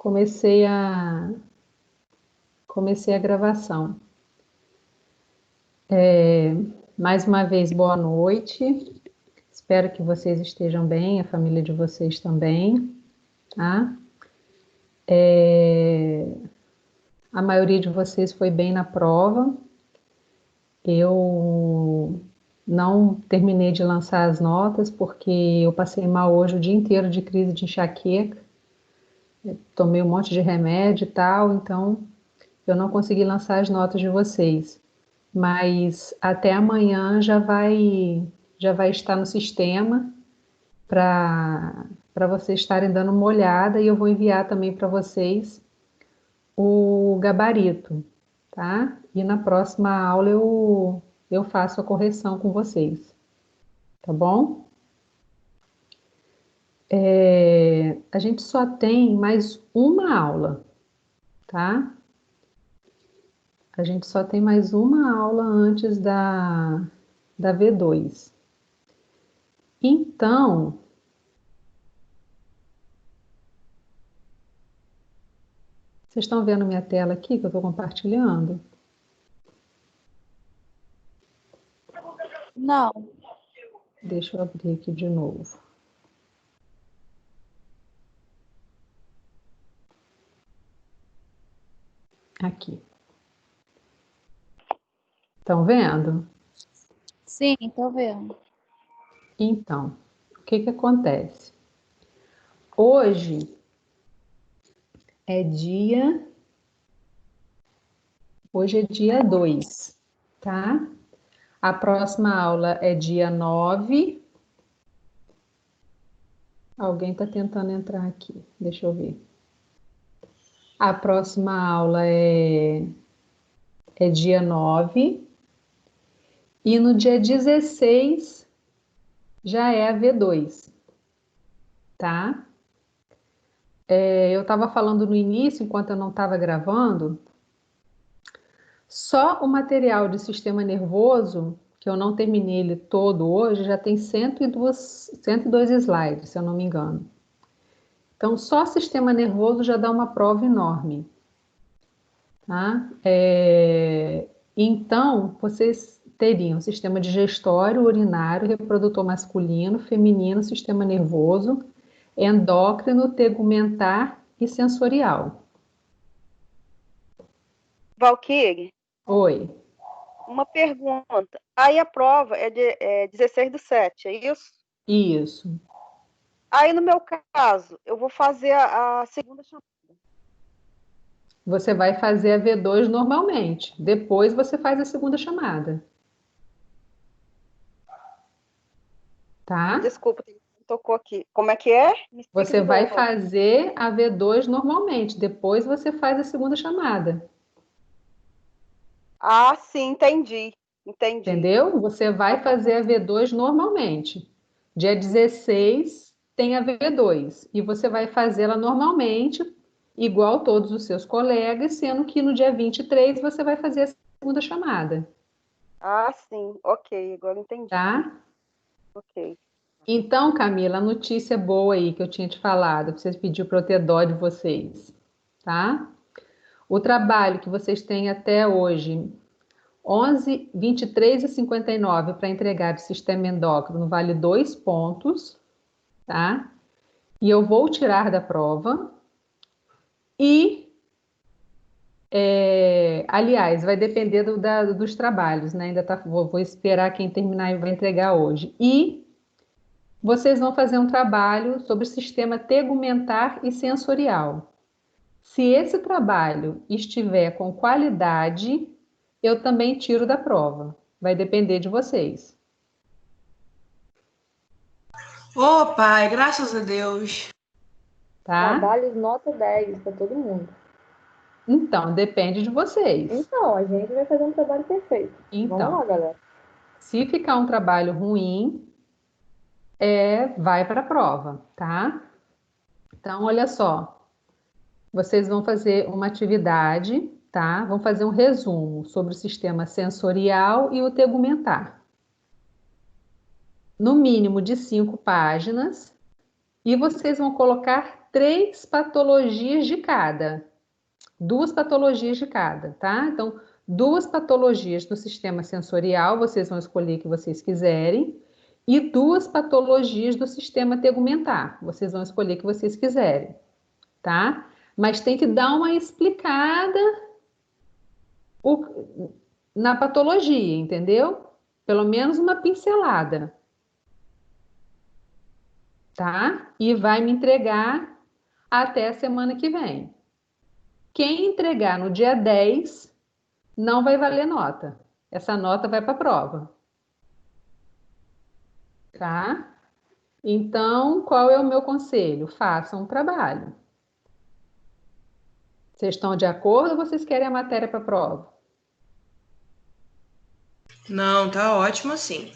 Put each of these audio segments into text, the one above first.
comecei a gravação. Mais uma vez, boa noite. Espero que vocês estejam bem, a família de vocês também, tá? A maioria de vocês foi bem na prova. Eu não terminei de lançar as notas porque eu passei mal hoje o dia inteiro de crise de enxaqueca. Tomei um monte de remédio e tal, então eu não consegui lançar as notas de vocês. Mas até amanhã já vai estar no sistema para vocês estarem dando uma olhada, e eu vou enviar também para vocês o gabarito, tá? E na próxima aula eu faço a correção com vocês, tá bom? A gente só tem mais uma aula, tá? A gente só tem mais uma aula antes da V2. Então, vocês estão vendo minha tela aqui que eu estou compartilhando? Não. Deixa eu abrir aqui de novo. Aqui. Estão vendo? Sim, tô vendo. Então, o que acontece? Hoje é dia 2, tá? A próxima aula é dia 9. Alguém está tentando entrar aqui, deixa eu ver. A próxima aula é dia 9. E no dia 16 já é a V2, tá? Eu estava falando no início, enquanto eu não estava gravando, só o material de sistema nervoso, que eu não terminei ele todo hoje, já tem 102 slides, se eu não me engano. Então, só sistema nervoso já dá uma prova enorme, tá? Então, vocês teriam sistema digestório, urinário, reprodutor masculino, feminino, sistema nervoso, endócrino, tegumentar e sensorial. Valquíria, Oi. uma pergunta. Aí a prova é 16/7, é isso? Isso. Aí, no meu caso, eu vou fazer a segunda chamada. Você vai fazer a V2 normalmente. Depois você faz a segunda chamada. Tá? Desculpa, tocou aqui. Como é que é? Você vai fazer a V2 normalmente. Depois você faz a segunda chamada. Ah, sim, entendi. Entendeu? Você vai fazer a V2 normalmente. Dia 16 tem a V2. E você vai fazê-la normalmente, igual todos os seus colegas, sendo que no dia 23 você vai fazer a segunda chamada. Ah, sim. Ok, agora entendi. Tá? Ok. Então, Camila, a notícia boa aí que eu tinha te falado, vocês pediu para eu ter dó de vocês, tá? O trabalho que vocês têm até hoje, 11, 23 e 59 para entregar de sistema endócrino, vale 2 pontos, tá? E eu vou tirar da prova. E, aliás, vai depender dos trabalhos, né? Ainda vou esperar quem terminar e vai entregar hoje. E vocês vão fazer um trabalho sobre o sistema tegumentar e sensorial. Se esse trabalho estiver com qualidade, eu também tiro da prova. Vai depender de vocês. Ô, pai, graças a Deus. Tá? Trabalhos nota 10 para todo mundo. Então, depende de vocês. Então, a gente vai fazer um trabalho perfeito. Então, vamos lá, galera. Se ficar um trabalho ruim, vai para a prova, tá? Então, olha só. Vocês vão fazer uma atividade, tá? Vão fazer um resumo sobre o sistema sensorial e o tegumentar. No mínimo de 5 páginas, E vocês vão colocar 3 patologias de cada. 2 patologias de cada, tá? Então, 2 patologias do sistema sensorial, vocês vão escolher o que vocês quiserem, e 2 patologias do sistema tegumentar, vocês vão escolher o que vocês quiserem, tá? Mas tem que dar uma explicada na patologia, entendeu? Pelo menos uma pincelada, tá? E vai me entregar até a semana que vem. Quem entregar no dia 10 não vai valer nota. Essa nota vai para a prova. Tá? Então, qual é o meu conselho? Façam um trabalho. Vocês estão de acordo ou vocês querem a matéria para a prova? Não, tá ótimo assim.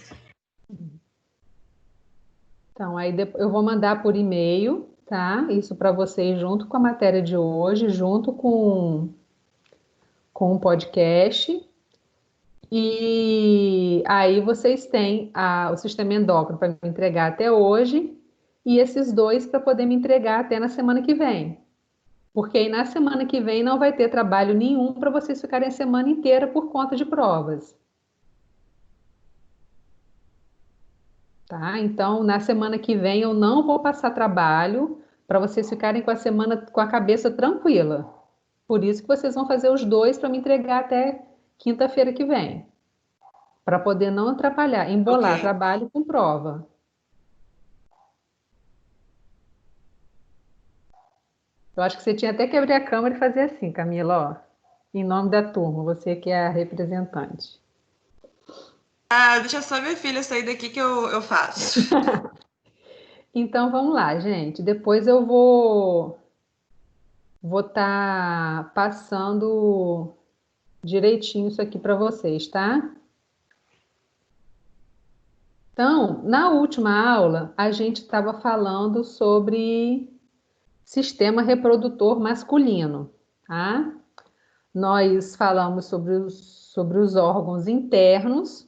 Então, aí eu vou mandar por e-mail, tá? Isso para vocês junto com a matéria de hoje, junto com o podcast. E aí vocês têm o sistema endócrino para me entregar até hoje e esses 2 para poder me entregar até na semana que vem. Porque aí na semana que vem não vai ter trabalho nenhum para vocês ficarem a semana inteira por conta de provas. Tá? Então, na semana que vem eu não vou passar trabalho para vocês ficarem com a semana com a cabeça tranquila. Por isso que vocês vão fazer os 2 para me entregar até quinta-feira que vem. Para poder não atrapalhar, embolar Ok. trabalho com prova. Eu acho que você tinha até que abrir a câmera e fazer assim, Camila, ó. Em nome da turma, você que é a representante. Ah, deixa só minha filha sair daqui que eu faço. Então vamos lá, gente. Depois eu vou estar passando direitinho isso aqui para vocês, tá? Então, na última aula, a gente estava falando sobre sistema reprodutor masculino, tá? Nós falamos sobre os órgãos internos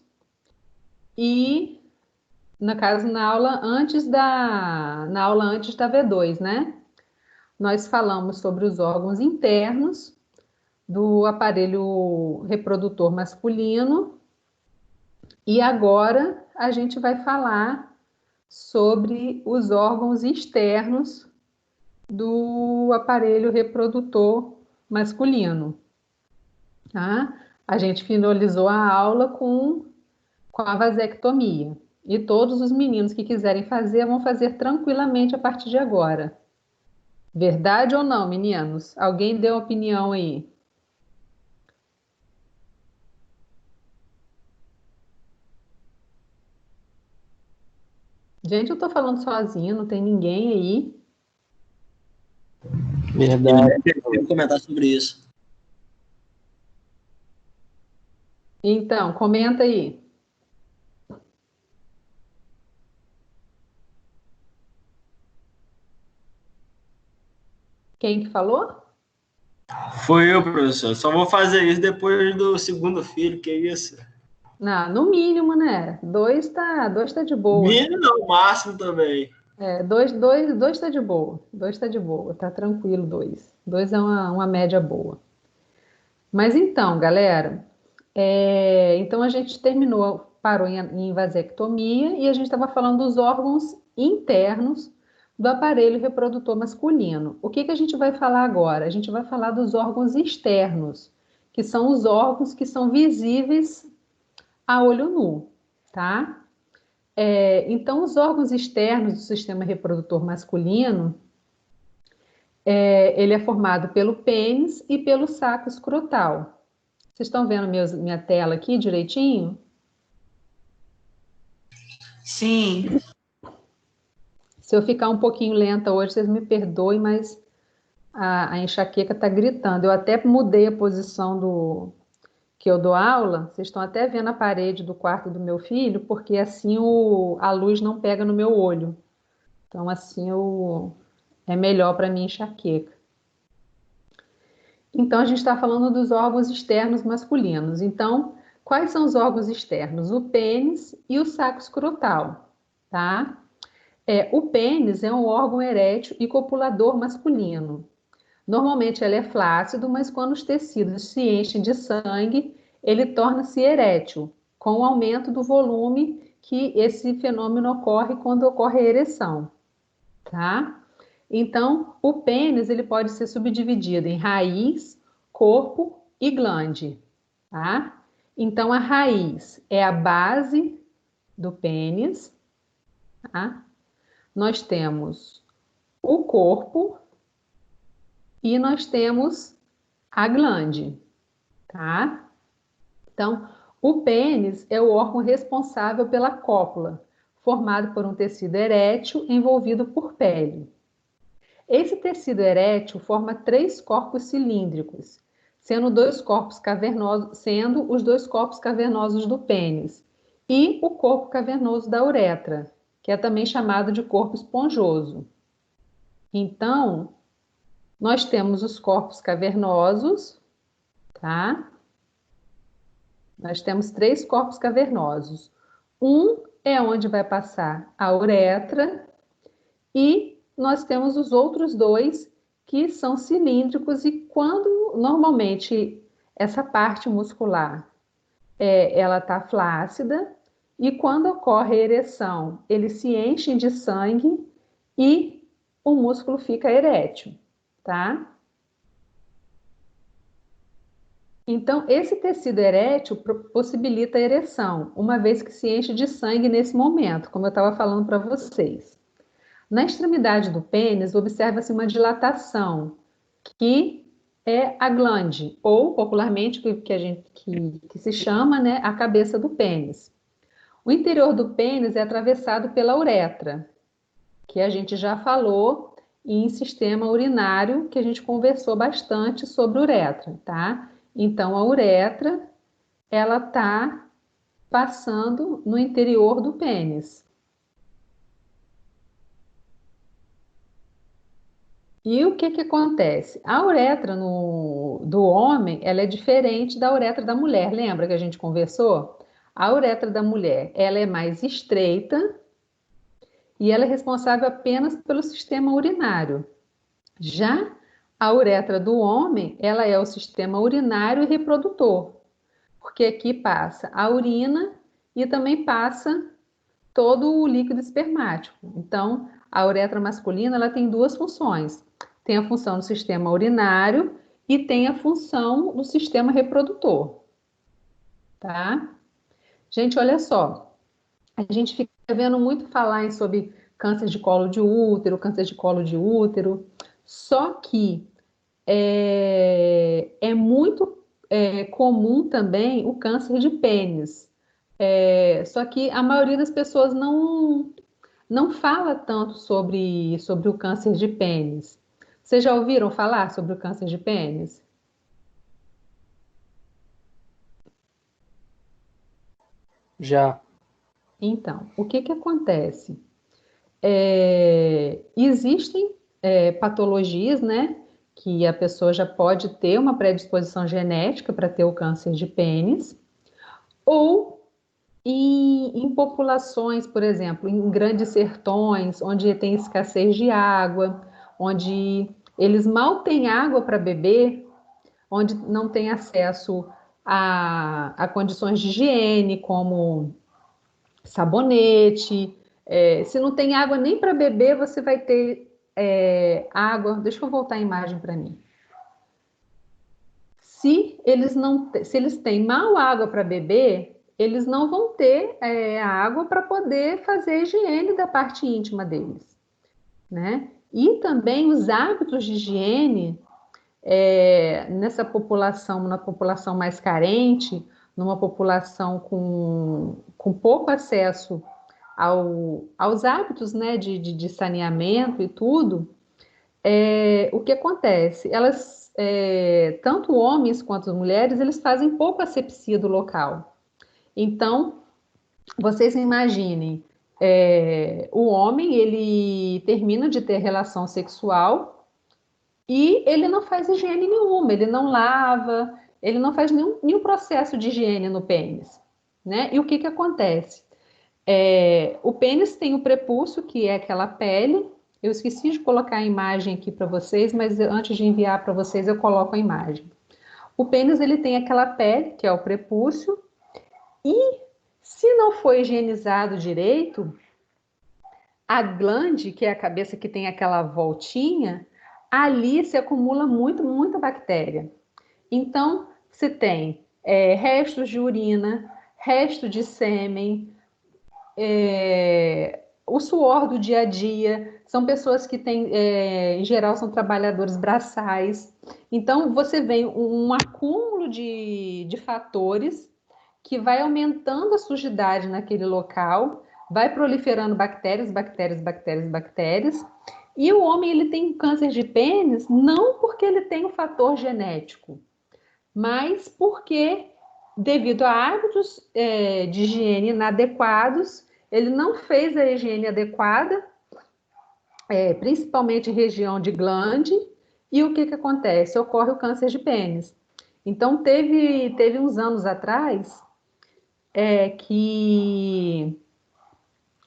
e, no caso, na aula antes da V2, né? Nós falamos sobre os órgãos internos do aparelho reprodutor masculino e agora a gente vai falar sobre os órgãos externos do aparelho reprodutor masculino, tá? A gente finalizou a aula com a vasectomia. E todos os meninos que quiserem fazer, vão fazer tranquilamente a partir de agora. Verdade ou não, meninos? Alguém deu opinião aí? Gente, eu tô falando sozinha, não tem ninguém aí. Verdade. Eu queria comentar sobre isso. Então, comenta aí. Quem que falou? Foi eu, professor. Só vou fazer isso depois do segundo filho, que isso? Não, no mínimo, né? 2 tá de boa. Mínimo não, máximo também. Dois tá de boa. 2 tá de boa, tá tranquilo, 2. 2 é uma média boa. Mas então, galera, então a gente parou em vasectomia e a gente estava falando dos órgãos internos do aparelho reprodutor masculino. O que que a gente vai falar agora? A gente vai falar dos órgãos externos, que são os órgãos que são visíveis a olho nu, tá? Então, os órgãos externos do sistema reprodutor masculino, ele é formado pelo pênis e pelo saco escrotal. Vocês estão vendo minha tela aqui direitinho? Sim. Se eu ficar um pouquinho lenta hoje, vocês me perdoem, mas a enxaqueca está gritando. Eu até mudei a posição que eu dou aula. Vocês estão até vendo a parede do quarto do meu filho, porque assim a luz não pega no meu olho. Então, assim é melhor para minha enxaqueca. Então, a gente está falando dos órgãos externos masculinos. Então, quais são os órgãos externos? O pênis e o saco escrotal, tá? O pênis é um órgão erétil e copulador masculino. Normalmente ele é flácido, mas quando os tecidos se enchem de sangue, ele torna-se erétil, com o aumento do volume que esse fenômeno ocorre quando ocorre a ereção, tá? Então, o pênis ele pode ser subdividido em raiz, corpo e glande, tá? Então, a raiz é a base do pênis, tá? Nós temos o corpo e nós temos a glande, tá? Então, o pênis é o órgão responsável pela cópula, formado por um tecido erétil envolvido por pele. Esse tecido erétil forma 3 corpos cilíndricos, sendo os dois corpos cavernosos do pênis e o corpo cavernoso da uretra, que é também chamado de corpo esponjoso. Então, nós temos os corpos cavernosos, tá? Nós temos 3 corpos cavernosos. Um é onde vai passar a uretra e nós temos os outros 2 que são cilíndricos e quando normalmente essa parte muscular ela está flácida e quando ocorre a ereção, eles se enchem de sangue e o músculo fica erétil, tá? Então, esse tecido erétil possibilita a ereção, uma vez que se enche de sangue nesse momento, como eu estava falando para vocês. Na extremidade do pênis, observa-se uma dilatação, que é a glande, ou popularmente que se chama, né, a cabeça do pênis. O interior do pênis é atravessado pela uretra, que a gente já falou em sistema urinário, que a gente conversou bastante sobre uretra, tá? Então, a uretra, ela está passando no interior do pênis. E o que acontece? A uretra do homem, ela é diferente da uretra da mulher. Lembra que a gente conversou? A uretra da mulher, ela é mais estreita e ela é responsável apenas pelo sistema urinário. Já a uretra do homem, ela é o sistema urinário e reprodutor, porque aqui passa a urina e também passa todo o líquido espermático. Então, a uretra masculina, ela tem 2 funções. Tem a função do sistema urinário e tem a função do sistema reprodutor, tá? Gente, olha só, a gente fica vendo muito falar sobre câncer de colo de útero, só que é muito comum também o câncer de pênis. Só que a maioria das pessoas não fala tanto sobre o câncer de pênis. Vocês já ouviram falar sobre o câncer de pênis? Já. Então, o que acontece? Existem patologias, né, que a pessoa já pode ter uma predisposição genética para ter o câncer de pênis, ou em populações, por exemplo, em grandes sertões, onde tem escassez de água, onde eles mal têm água para beber, onde não tem acesso a condições de higiene, como sabonete. Se não tem água nem para beber, você vai ter água. Deixa eu voltar a imagem para mim. Se eles têm mal água para beber, eles não vão ter água para poder fazer a higiene da parte íntima deles, né? E também os hábitos de higiene nessa população, na população mais carente, numa população com pouco acesso aos hábitos, né, de saneamento e tudo, o que acontece? Elas, tanto homens quanto mulheres, eles fazem pouco asepsia do local. Então, vocês imaginem, o homem, ele termina de ter relação sexual e ele não faz higiene nenhuma, ele não lava, ele não faz nenhum processo de higiene no pênis, né? E o que acontece? O pênis tem o prepúcio, que é aquela pele. Eu esqueci de colocar a imagem aqui para vocês, mas antes de enviar para vocês, eu coloco a imagem. O pênis, ele tem aquela pele, que é o prepúcio, e se não for higienizado direito, a glande, que é a cabeça que tem aquela voltinha, ali se acumula muita bactéria. Então, se tem restos de urina, resto de sêmen, o suor do dia a dia, são pessoas que têm, em geral, são trabalhadores braçais. Então, você vê um acúmulo de fatores que vai aumentando a sujidade naquele local, vai proliferando bactérias, e o homem ele tem câncer de pênis não porque ele tem um fator genético, mas porque, devido a hábitos de higiene inadequados, ele não fez a higiene adequada, principalmente em região de glande, e o que acontece? Ocorre o câncer de pênis. Então, teve uns anos atrás que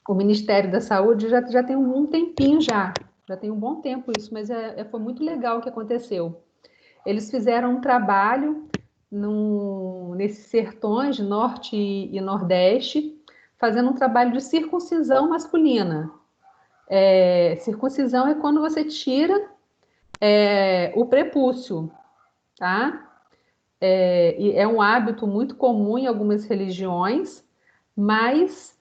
o Ministério da Saúde já tem um tempinho já tem um bom tempo isso, mas foi muito legal o que aconteceu. Eles fizeram um trabalho nesses sertões de Norte e Nordeste, fazendo um trabalho de circuncisão masculina. Circuncisão é quando você tira o prepúcio, tá? E é um hábito muito comum em algumas religiões, mas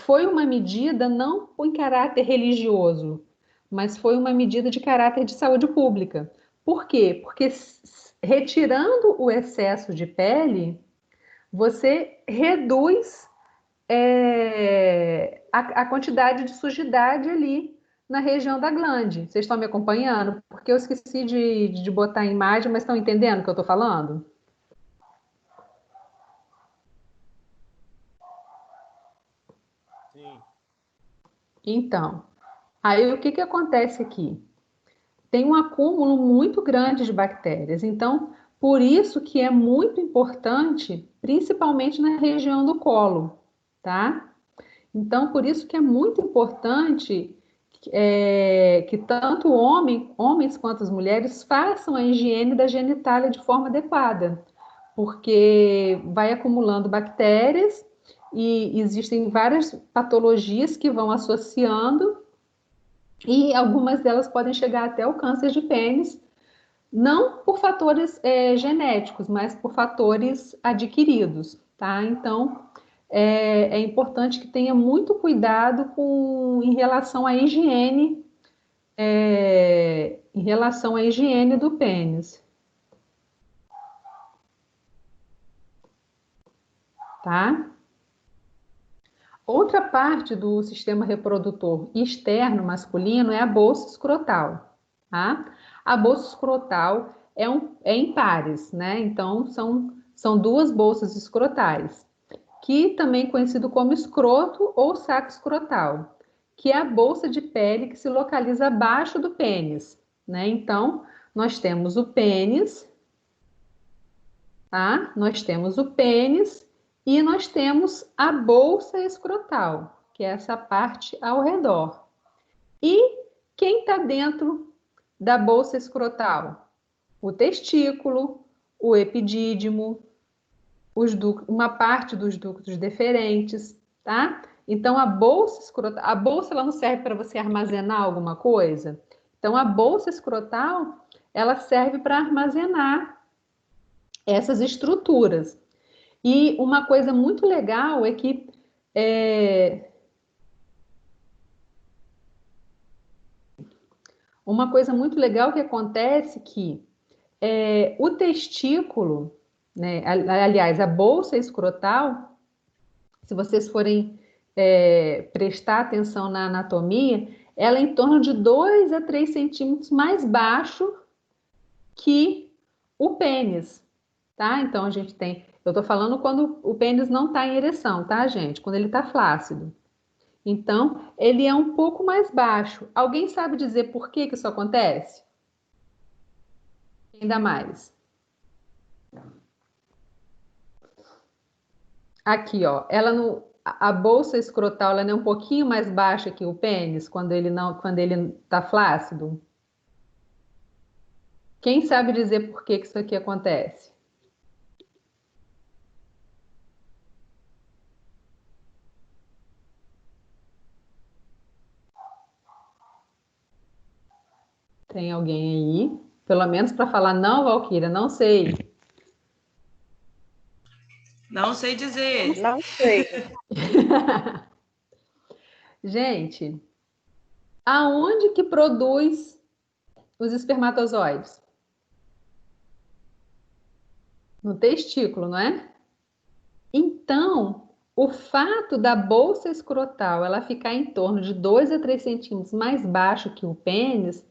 foi uma medida não em caráter religioso, mas foi uma medida de caráter de saúde pública. Por quê? Porque retirando o excesso de pele, você reduz a quantidade de sujidade ali na região da glande. Vocês estão me acompanhando? Porque eu esqueci de botar a imagem, mas estão entendendo o que eu estou falando? Sim. Então, aí o que acontece aqui? Tem um acúmulo muito grande de bactérias. Então, por isso que é muito importante, principalmente na região do colo, tá? Então, por isso que é muito importante que tanto homens quanto as mulheres façam a higiene da genitália de forma adequada, porque vai acumulando bactérias e existem várias patologias que vão associando e algumas delas podem chegar até o câncer de pênis, não por fatores genéticos, mas por fatores adquiridos, tá? Então, é importante que tenha muito cuidado em relação à higiene, do pênis, tá? Outra parte do sistema reprodutor externo masculino é a bolsa escrotal, tá? A bolsa escrotal é em pares, né? Então, são duas bolsas escrotais, que também é conhecido como escroto ou saco escrotal, que é a bolsa de pele que se localiza abaixo do pênis, né? Então, nós temos o pênis, tá? Nós temos o pênis e nós temos a bolsa escrotal, que é essa parte ao redor. E quem está dentro da bolsa escrotal? O testículo, o epidídimo, uma parte dos ductos deferentes, tá? Então, a bolsa escrotal, ela não serve para você armazenar alguma coisa? Então, a bolsa escrotal, ela serve para armazenar essas estruturas. E uma coisa muito legal é que que acontece que o testículo, né, aliás, a bolsa escrotal, se vocês forem prestar atenção na anatomia, ela é em torno de 2 a 3 centímetros mais baixo que o pênis, tá? Então, a gente tem... Eu estou falando quando o pênis não está em ereção, tá, gente? Quando ele está flácido. Então, ele é um pouco mais baixo. Alguém sabe dizer por que isso acontece? Ainda mais. Aqui, ó. a bolsa escrotal ela não é um pouquinho mais baixa que o pênis quando ele está flácido? Quem sabe dizer por que isso aqui acontece? Tem alguém aí? Pelo menos para falar, não, Valquíria, não sei. Não sei dizer. Não sei. Gente, aonde que produz os espermatozoides? No testículo, não é? Então, o fato da bolsa escrotal ela ficar em torno de 2 a 3 centímetros mais baixo que o pênis,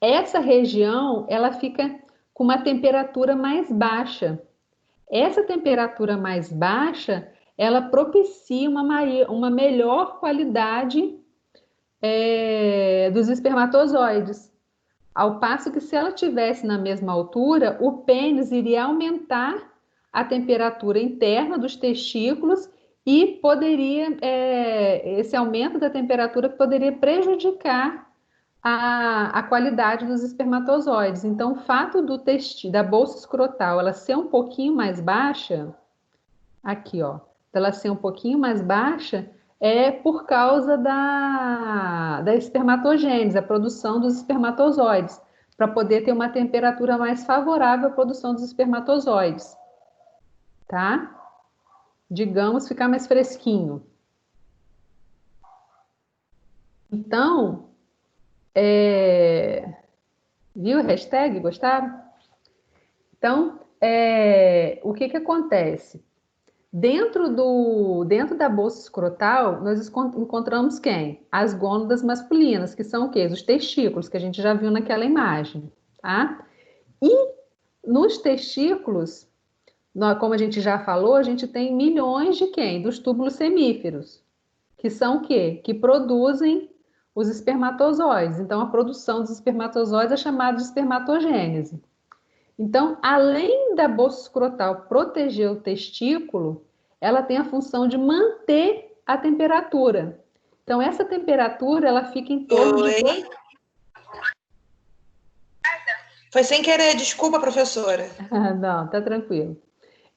essa região ela fica com uma temperatura mais baixa. Essa temperatura mais baixa, ela propicia uma melhor qualidade dos espermatozoides. Ao passo que se ela tivesse na mesma altura, o pênis iria aumentar a temperatura interna dos testículos e poderia, esse aumento da temperatura poderia prejudicar a qualidade dos espermatozoides. Então, o fato da bolsa escrotal ela ser um pouquinho mais baixa, aqui, ó, dela ser um pouquinho mais baixa, é por causa da espermatogênese, a produção dos espermatozoides, para poder ter uma temperatura mais favorável à produção dos espermatozoides, tá? Digamos, ficar mais fresquinho. Então, viu a hashtag? Gostaram? Então, o que acontece? Dentro da bolsa escrotal, nós encontramos quem? As gônadas masculinas, que são o quê? Os testículos, que a gente já viu naquela imagem, tá? E nos testículos, como a gente já falou, a gente tem milhões de quem? Dos túbulos semíferos, que são o quê? Que produzem os espermatozoides. Então, a produção dos espermatozoides é chamada de espermatogênese. Então, além da bolsa escrotal proteger o testículo, ela tem a função de manter a temperatura. Então, essa temperatura, ela fica em torno de... Foi sem querer, desculpa, professora. Não, tá tranquilo.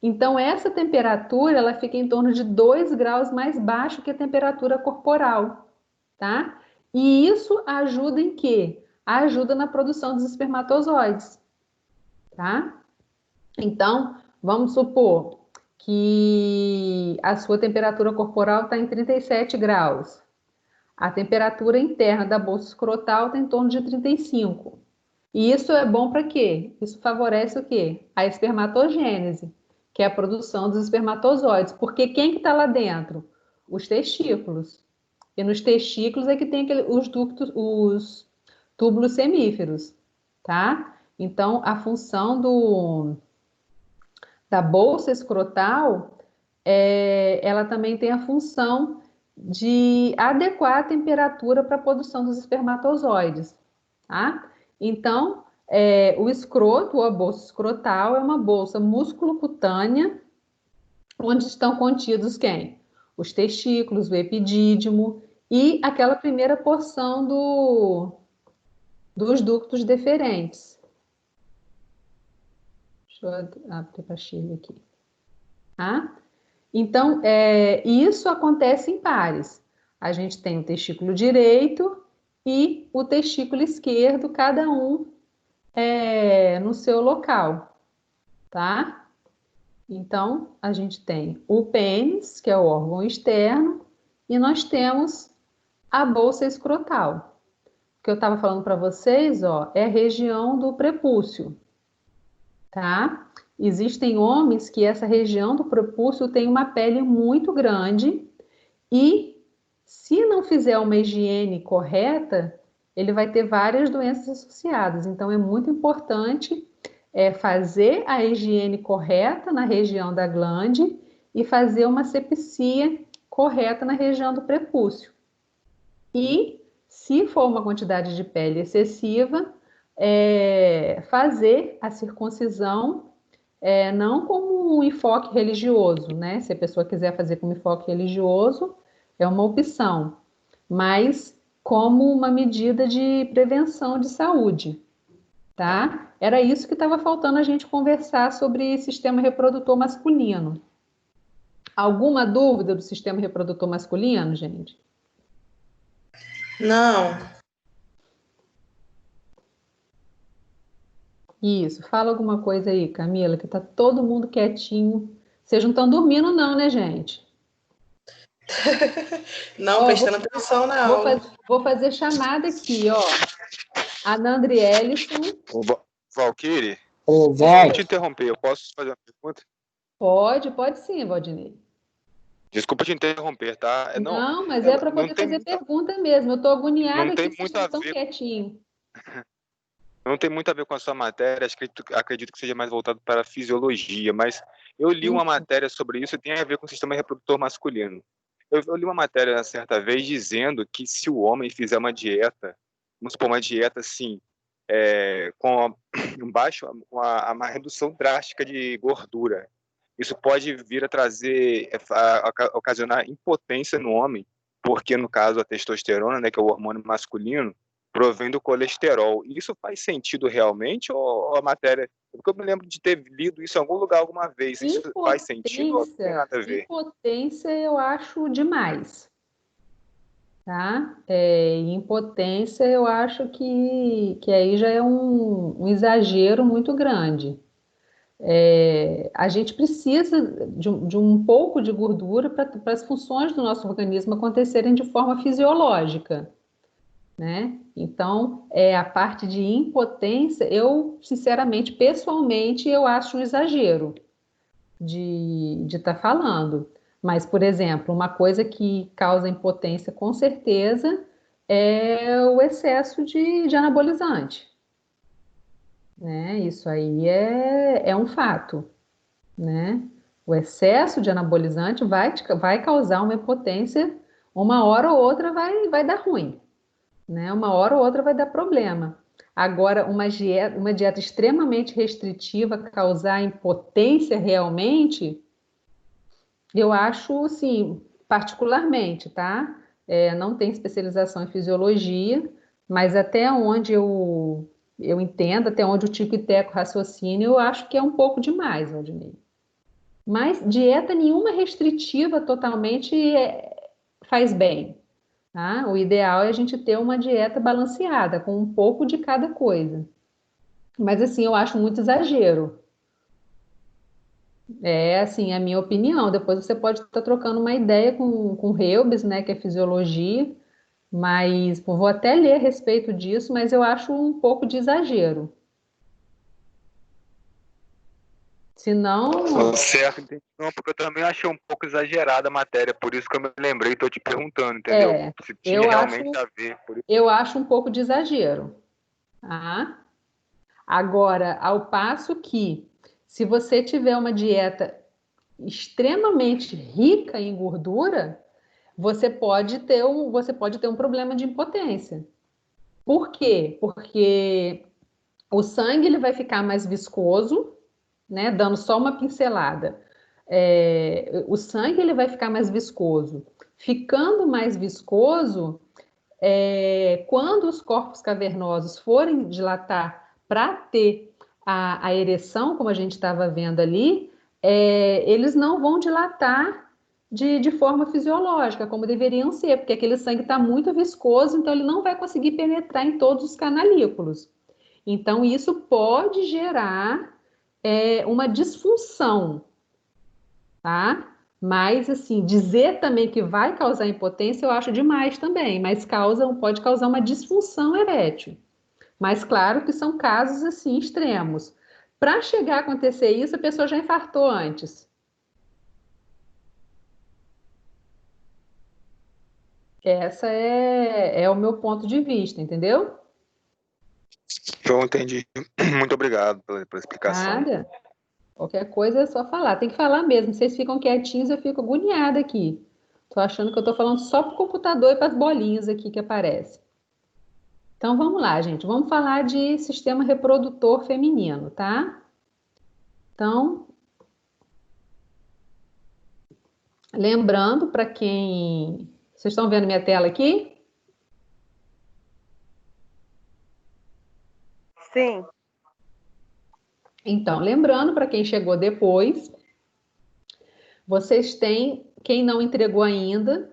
Então, essa temperatura, ela fica em torno de 2 graus mais baixo que a temperatura corporal, tá? E isso ajuda em quê? Ajuda na produção dos espermatozoides, tá? Então, vamos supor que a sua temperatura corporal está em 37 graus. A temperatura interna da bolsa escrotal está em torno de 35. E isso é bom para quê? Isso favorece o quê? A espermatogênese, que é a produção dos espermatozoides. Porque quem que está lá dentro? Os testículos. E nos testículos é que tem os túbulos semíferos, tá? Então, a função da bolsa escrotal, ela também tem a função de adequar a temperatura para a produção dos espermatozoides, tá? Então, o escroto, ou a bolsa escrotal, é uma bolsa musculocutânea, onde estão contidos quem? Os testículos, o epidídimo e aquela primeira porção dos ductos deferentes. Deixa eu abrir para a Shirley aqui. Tá? Então, isso acontece em pares. A gente tem o testículo direito e o testículo esquerdo, cada um no seu local, tá? Então, a gente tem o pênis, que é o órgão externo, e nós temos a bolsa escrotal. O que eu estava falando para vocês, ó, é a região do prepúcio, tá? Existem homens que essa região do prepúcio tem uma pele muito grande e, se não fizer uma higiene correta, ele vai ter várias doenças associadas. Então, é muito importante fazer a higiene correta na região da glande e fazer uma asepsia correta na região do prepúcio. E, se for uma quantidade de pele excessiva, fazer a circuncisão não como um enfoque religioso, né? Se a pessoa quiser fazer como enfoque religioso, é uma opção, mas como uma medida de prevenção de saúde, tá? Era isso que estava faltando a gente conversar sobre sistema reprodutor masculino. Alguma dúvida do sistema reprodutor masculino, gente? Não. Isso, fala alguma coisa aí, Camila, que tá todo mundo quietinho. Vocês não estão dormindo não, né, gente? Não, Ó, prestando atenção na aula. Vou fazer chamada aqui, ó. A Nandri Ellison, Valquíria, desculpa te Presente. interromper, eu posso fazer uma pergunta? pode sim, Valdinei. Desculpa te interromper, tá? Não, mas é para não poder tem fazer muito, pergunta mesmo. Eu tô agoniada não tem aqui, vocês muito não a estão ver, quietinhos. não tem muito a ver com a sua matéria, acredito que seja mais voltado para a fisiologia, mas eu li uma matéria sobre isso e tem a ver com o sistema reprodutor masculino. Eu li uma matéria certa vez dizendo que se o homem fizer uma dieta, vamos supor, uma dieta assim, com uma redução drástica de gordura, isso pode vir a trazer, ocasionar impotência no homem, porque no caso a testosterona, né, que é o hormônio masculino, provém do colesterol. Isso faz sentido realmente ou a matéria... Porque eu me lembro de ter lido isso em algum lugar alguma vez. Isso faz sentido ou não tem nada a ver? Impotência eu acho demais, tá? Impotência eu acho que aí já é um exagero muito grande. A gente precisa de um pouco de gordura para as funções do nosso organismo acontecerem de forma fisiológica, né? Então, a parte de impotência, eu, sinceramente, pessoalmente, eu acho um exagero de estar falando. Mas, por exemplo, uma coisa que causa impotência, com certeza, é o excesso de anabolizante, né? Isso aí é um fato, né? O excesso de anabolizante vai causar uma impotência, uma hora ou outra vai dar ruim, né? Uma hora ou outra vai dar problema. Agora, uma dieta extremamente restritiva causar impotência realmente, eu acho, sim, particularmente, tá? Não tem especialização em fisiologia, mas até onde eu entendo, até onde o Tico e Teco raciocínio, eu acho que é um pouco demais, Valdinei. Mas dieta nenhuma restritiva totalmente faz bem, tá? O ideal é a gente ter uma dieta balanceada, com um pouco de cada coisa. Mas assim, eu acho muito exagero. Assim, a minha opinião. Depois você pode estar trocando uma ideia com o Reubens, né, que é fisiologia, mas vou até ler a respeito disso, mas eu acho um pouco de exagero. Se não, Certo, entendi. Não, porque eu também achei um pouco exagerada a matéria, por isso que eu me lembrei e estou te perguntando, entendeu? Se tinha eu realmente acho, a ver. Por isso. eu acho um pouco de exagero, tá? Agora, ao passo que, se você tiver uma dieta extremamente rica em gordura, você pode ter um problema de impotência. Por quê? Porque o sangue ele vai ficar mais viscoso, né? Dando só uma pincelada. O sangue ele vai ficar mais viscoso. Ficando mais viscoso, quando os corpos cavernosos forem dilatar para ter a ereção, como a gente estava vendo ali, eles não vão dilatar de forma fisiológica, como deveriam ser, porque aquele sangue está muito viscoso, então ele não vai conseguir penetrar em todos os canalículos. Então, isso pode gerar uma disfunção, tá? Mas, assim, dizer também que vai causar impotência, eu acho demais também, mas pode causar uma disfunção erétil. Mas, claro que são casos, assim, extremos. Para chegar a acontecer isso, a pessoa já infartou antes. Essa é o meu ponto de vista, entendeu? Eu entendi. Muito obrigado pela explicação. Nada. Qualquer coisa é só falar. Tem que falar mesmo. Vocês ficam quietinhos, eu fico agoniada aqui. Tô achando que eu tô falando só pro computador e para as bolinhas aqui que aparecem. Então vamos lá, gente. Vamos falar de sistema reprodutor feminino, tá? Então, lembrando para quem... Vocês estão vendo minha tela aqui? Sim. Então, lembrando para quem chegou depois, vocês têm, quem não entregou ainda,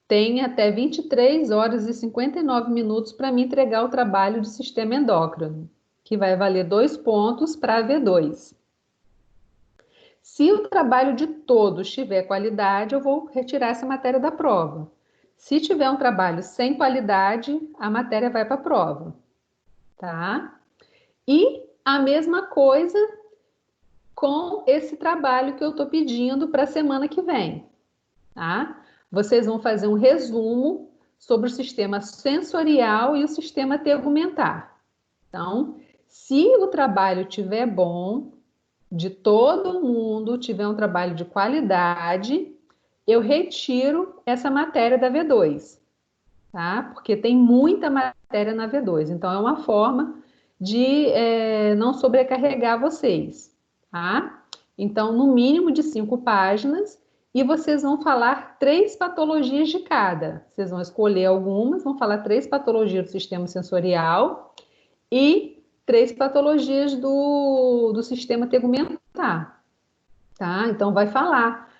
tem até 23 horas e 59 minutos para me entregar o trabalho de sistema endócrino, que vai valer 2 pontos para a V2. Se o trabalho de todos tiver qualidade, eu vou retirar essa matéria da prova. Se tiver um trabalho sem qualidade, a matéria vai para a prova, tá? E a mesma coisa com esse trabalho que eu estou pedindo para a semana que vem, tá? Vocês vão fazer um resumo sobre o sistema sensorial e o sistema tegumentar. Então, se o trabalho estiver bom, de todo mundo tiver um trabalho de qualidade, eu retiro essa matéria da V2, tá? Porque tem muita matéria na V2, então é uma forma de não sobrecarregar vocês, tá? Então, no mínimo de 5 páginas, e vocês vão falar 3 patologias de cada. Vocês vão escolher algumas, vão falar 3 patologias do sistema sensorial e 3 patologias do sistema tegumentar, tá? Então, vai falar,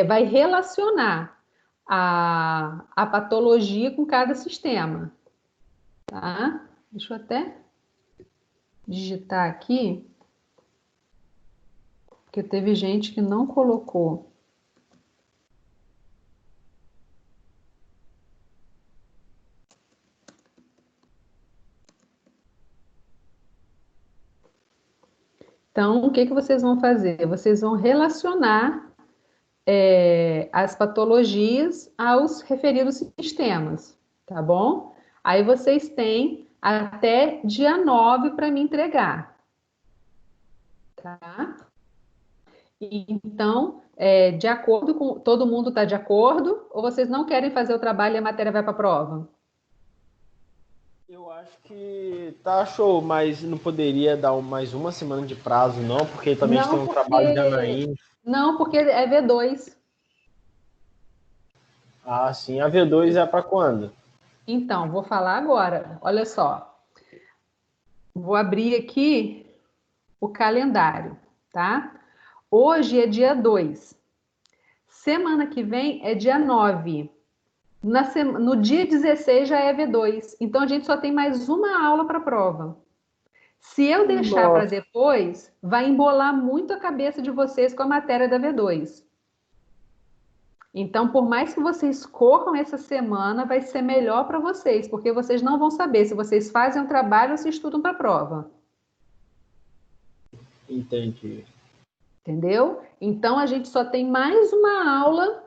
vai relacionar a patologia com cada sistema, tá? Deixa eu até digitar aqui, porque teve gente que não colocou. Então, o que vocês vão fazer? Vocês vão relacionar as patologias aos referidos sistemas, tá bom? Aí vocês têm até dia 9 para me entregar, tá? Então, de acordo com... Todo mundo está de acordo? Ou vocês não querem fazer o trabalho e a matéria vai para a prova? Eu acho que tá show, mas não poderia dar mais uma semana de prazo, não? Porque também a gente tem um trabalho de Anaí. Não, porque é V2. Ah, sim. A V2 é para quando? Então, vou falar agora. Olha só. Vou abrir aqui o calendário, tá? Hoje é dia 2. Semana que vem é dia 9. No dia 16 já é V2. Então, a gente só tem mais uma aula para a prova. Se eu deixar para depois, vai embolar muito a cabeça de vocês com a matéria da V2. Então, por mais que vocês corram essa semana, vai ser melhor para vocês, porque vocês não vão saber se vocês fazem um trabalho ou se estudam para a prova. Entendi. Entendeu? Então, a gente só tem mais uma aula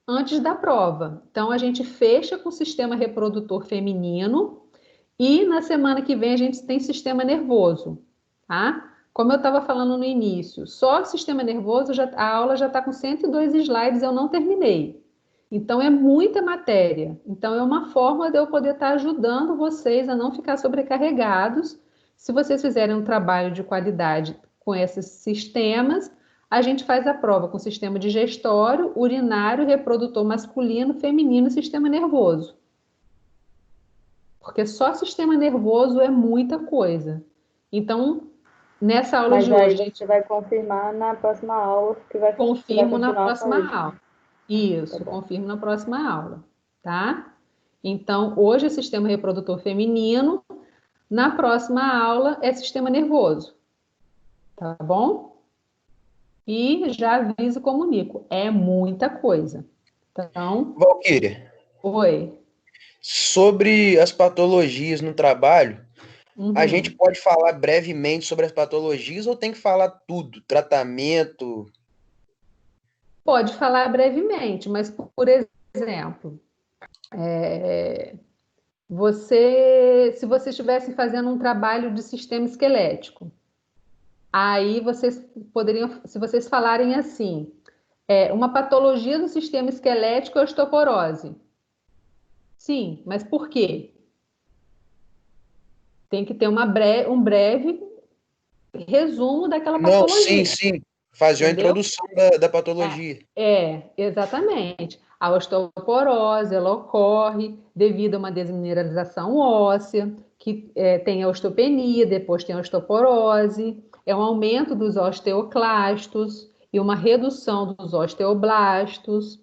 antes da prova. Então, a gente fecha com o sistema reprodutor feminino e na semana que vem a gente tem sistema nervoso, tá? Como eu estava falando no início, só o sistema nervoso, a aula já está com 102 slides, eu não terminei. Então, é muita matéria. Então, é uma forma de eu poder estar ajudando vocês a não ficar sobrecarregados. Se vocês fizerem um trabalho de qualidade com esses sistemas, a gente faz a prova com sistema digestório, urinário, reprodutor masculino, feminino e sistema nervoso. Porque só sistema nervoso é muita coisa. Então, nessa aula de hoje... Mas aí você vai confirmar na próxima aula. Confirmo na próxima aula. Isso, confirmo na próxima aula, tá? Então, hoje é sistema reprodutor feminino, na próxima aula é sistema nervoso, tá bom? E já aviso e comunico, é muita coisa. Então... Valquíria. Oi. Sobre as patologias no trabalho, a gente pode falar brevemente sobre as patologias ou tem que falar tudo? Tratamento? Pode falar brevemente, mas, por exemplo, se vocês estivessem fazendo um trabalho de sistema esquelético, aí vocês poderiam, se vocês falarem assim, uma patologia do sistema esquelético é osteoporose. Sim, mas por quê? Tem que ter um breve resumo daquela patologia. Não, sim. Fazer a Entendeu? introdução da patologia. Exatamente. A osteoporose, ela ocorre devido a uma desmineralização óssea, que tem a osteopenia, depois tem a osteoporose, é um aumento dos osteoclastos e uma redução dos osteoblastos,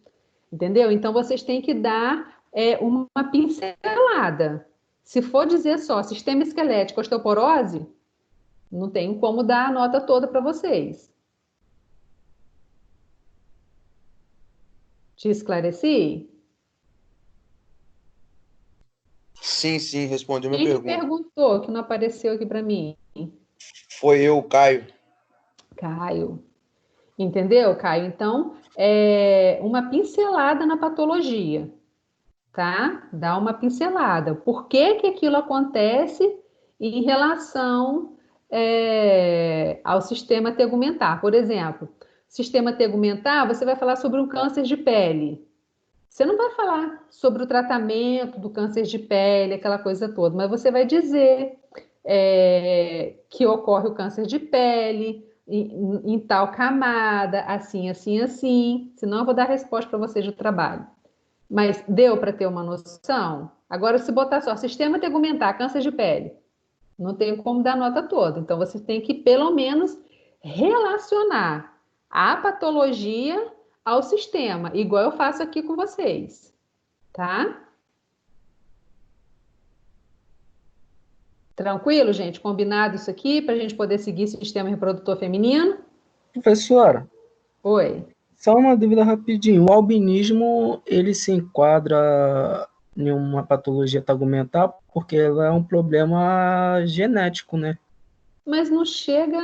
entendeu? Então, vocês têm que dar uma pincelada. Se for dizer só sistema esquelético, osteoporose, não tenho como dar a nota toda para vocês. Te esclareci? Sim, respondeu minha Quem que pergunta. perguntou que não apareceu aqui para mim? Foi eu, Caio. Caio. Entendeu, Caio? Então, uma pincelada na patologia, tá? Dá uma pincelada. Por que que aquilo acontece em relação ao sistema tegumentar? Por exemplo, sistema tegumentar, você vai falar sobre um câncer de pele. Você não vai falar sobre o tratamento do câncer de pele, aquela coisa toda, mas você vai dizer que ocorre o câncer de pele em tal camada, assim, assim, assim. Senão eu vou dar resposta para vocês do trabalho. Mas deu para ter uma noção? Agora, se botar só sistema tegumentar, câncer de pele, não tem como dar nota toda. Então, você tem que, pelo menos, relacionar a patologia ao sistema, igual eu faço aqui com vocês, tá? Tranquilo, gente? Combinado isso aqui para a gente poder seguir sistema reprodutor feminino? Professora, Oi. só uma dúvida rapidinho. O albinismo, ele se enquadra em uma patologia tegumentar porque ela é um problema genético, né? Mas não chega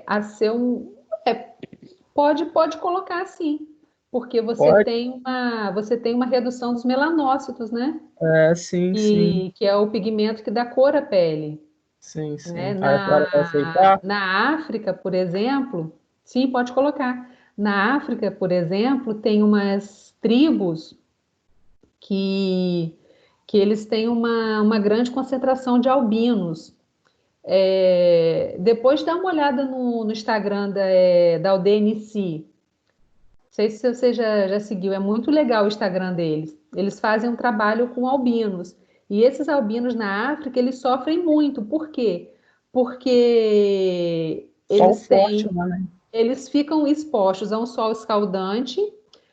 a ser um... pode colocar assim, porque você Pode? você tem uma redução dos melanócitos, né? Sim, Que é o pigmento que dá cor à pele. sim. Né? Aí a senhora vai aceitar? Na África, por exemplo, sim, pode colocar. Na África, por exemplo, tem umas tribos que eles têm uma grande concentração de albinos. Depois dá uma olhada no Instagram da UDNC. Não sei se você já seguiu, é muito legal o Instagram deles. Eles fazem um trabalho com albinos. E esses albinos na África, eles sofrem muito. Por quê? Porque Sol forte, né? eles ficam expostos a um sol escaldante,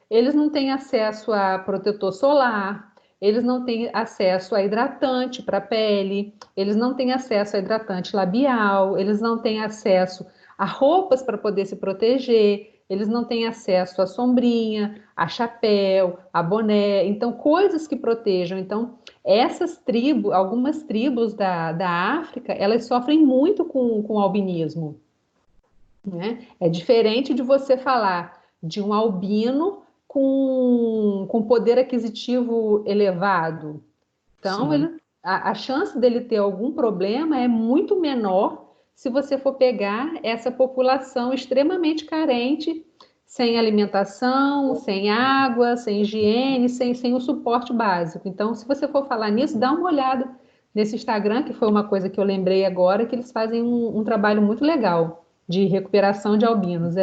eles não têm acesso a protetor solar, eles não têm acesso a hidratante para a pele, eles não têm acesso a hidratante labial, eles não têm acesso a roupas para poder se proteger, eles não têm acesso a sombrinha, a chapéu, a boné, então coisas que protejam. Então, algumas tribos da África, elas sofrem muito com o albinismo. Né? É diferente de você falar de um albino com poder aquisitivo elevado. Então, a chance dele ter algum problema é muito menor se você for pegar essa população extremamente carente, sem alimentação, sem água, sem higiene, sem o suporte básico. Então, se você for falar nisso, dá uma olhada nesse Instagram, que foi uma coisa que eu lembrei agora, que eles fazem um trabalho muito legal de recuperação de albinos.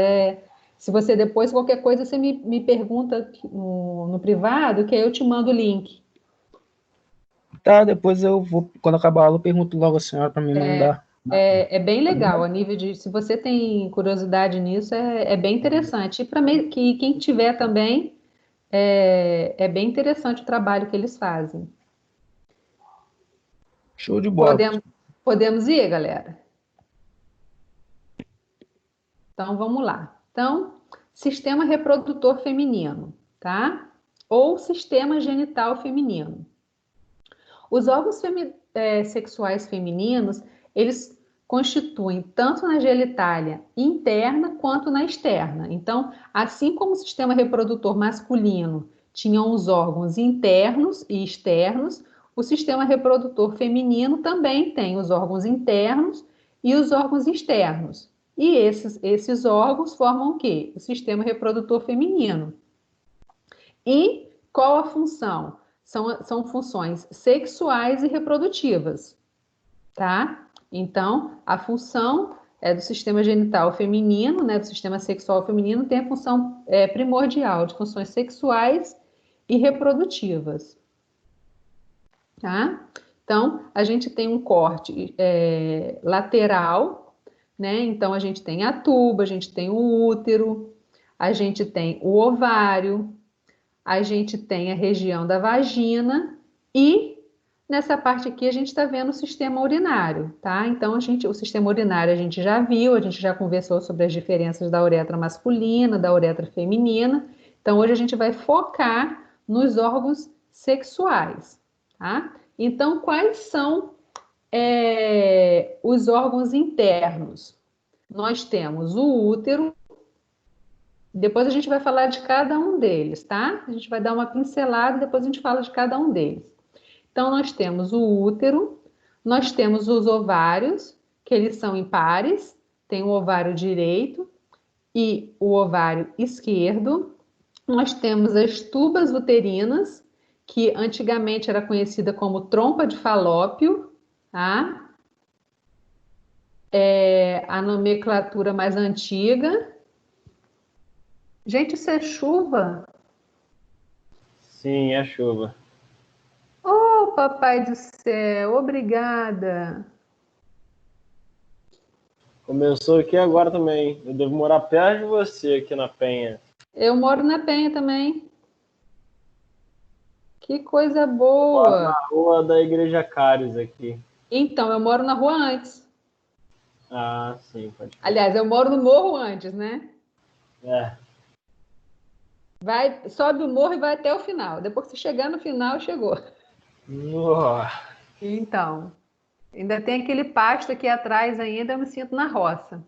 Se você depois, qualquer coisa, você me pergunta no privado, que aí eu te mando o link. Tá, depois eu vou, quando acabar a aula, eu pergunto logo a senhora para me mandar. É bem legal, a nível de, se você tem curiosidade nisso, é bem interessante. E para que quem tiver também, é bem interessante o trabalho que eles fazem. Show de bola. Podemos ir, galera? Então, vamos lá. Então, sistema reprodutor feminino, tá? Ou sistema genital feminino. Os órgãos sexuais femininos, eles constituem tanto na genitália interna quanto na externa. Então, assim como o sistema reprodutor masculino tinha os órgãos internos e externos, o sistema reprodutor feminino também tem os órgãos internos e os órgãos externos. E esses órgãos formam o quê? O sistema reprodutor feminino. E qual a função? São funções sexuais e reprodutivas, tá? Então, a função do sistema genital feminino, né, do sistema sexual feminino, tem a função primordial de funções sexuais e reprodutivas. Tá? Então, a gente tem um corte lateral, né? Então, a gente tem a tuba, a gente tem o útero, a gente tem o ovário, a gente tem a região da vagina e nessa parte aqui a gente está vendo o sistema urinário, tá? Então, o sistema urinário a gente já viu, a gente já conversou sobre as diferenças da uretra masculina, da uretra feminina. Então, hoje a gente vai focar nos órgãos sexuais, tá? Então, quais são os órgãos internos? Nós temos o útero, depois a gente vai falar de cada um deles, tá? A gente vai dar uma pincelada e depois a gente fala de cada um deles. Então, nós temos o útero, nós temos os ovários, que eles são impares, tem o ovário direito e o ovário esquerdo. Nós temos as tubas uterinas, que antigamente era conhecida como trompa de Falópio, tá? A nomenclatura mais antiga. Gente, isso é chuva? Sim, é chuva. Oh, papai do céu, obrigada. Começou aqui agora também. Eu devo morar perto de você aqui na Penha. Eu moro na Penha também. Que coisa Eu moro boa. na rua da Igreja Cários aqui. Então, eu moro na rua antes. Ah, sim, pode ser. Aliás, eu moro no morro antes, né? Sobe o morro e vai até o final. Depois que você chegar no final, chegou. Então, ainda tem aquele pasto aqui atrás ainda, eu me sinto na roça.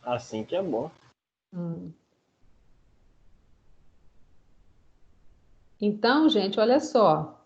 Assim que é bom. Então, gente, olha só.